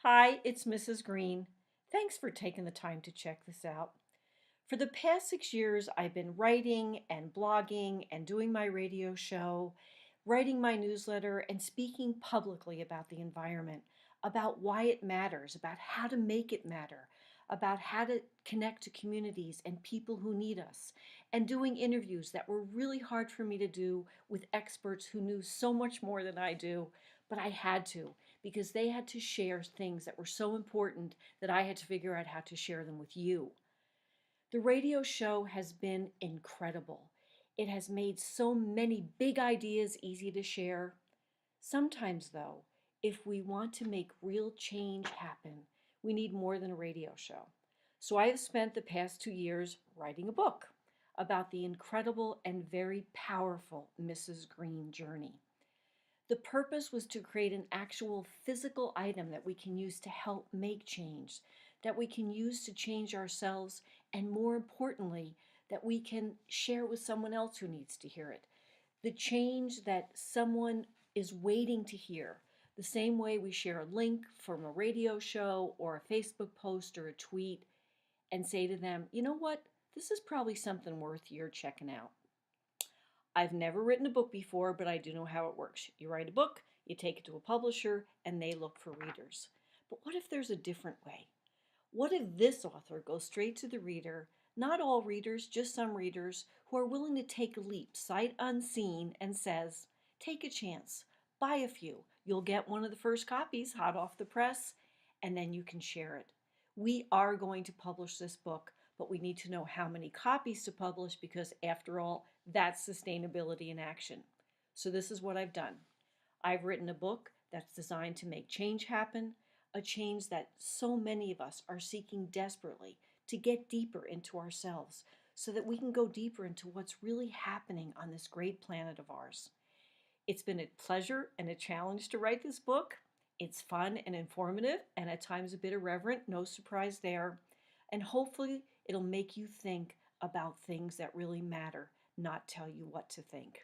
Hi, it's Mrs. Green. Thanks for taking the time to check this out. For the past 6 years, I've been writing and blogging and doing my radio show, writing my newsletter, and speaking publicly about the environment, about why it matters, about how to make it matter, about how to connect to communities and people who need us, and doing interviews that were really hard for me to do with experts who knew so much more than I do, but I had to because they had to share things that were so important that I had to figure out how to share them with you. The radio show has been incredible. It has made so many big ideas easy to share. Sometimes, though, if we want to make real change happen, we need more than a radio show. So I have spent the past 2 years writing a book about the incredible and very powerful Mrs. Green journey. The purpose was to create an actual physical item that we can use to help make change, that we can use to change ourselves, and more importantly, that we can share with someone else who needs to hear it. The change that someone is waiting to hear, the same way we share a link from a radio show or a Facebook post or a tweet and say to them, you know what, this is probably something worth your checking out. I've never written a book before, but I do know how it works. You write a book, you take it to a publisher, and they look for readers. But what if there's a different way? What if this author goes straight to the reader, not all readers, just some readers, who are willing to take a leap, sight unseen, and says, take a chance, buy a few. You'll get one of the first copies hot off the press, and then you can share it. We are going to publish this book, but we need to know how many copies to publish because, after all, that's sustainability in action. So, this is what I've done. I've written a book that's designed to make change happen, a change that so many of us are seeking desperately to get deeper into ourselves so that we can go deeper into what's really happening on this great planet of ours. It's been a pleasure and a challenge to write this book. It's fun and informative and at times a bit irreverent, no surprise there. And hopefully it'll make you think about things that really matter, not tell you what to think.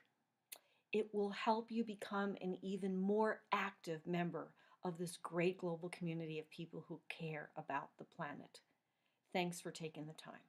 It will help you become an even more active member of this great global community of people who care about the planet. Thanks for taking the time.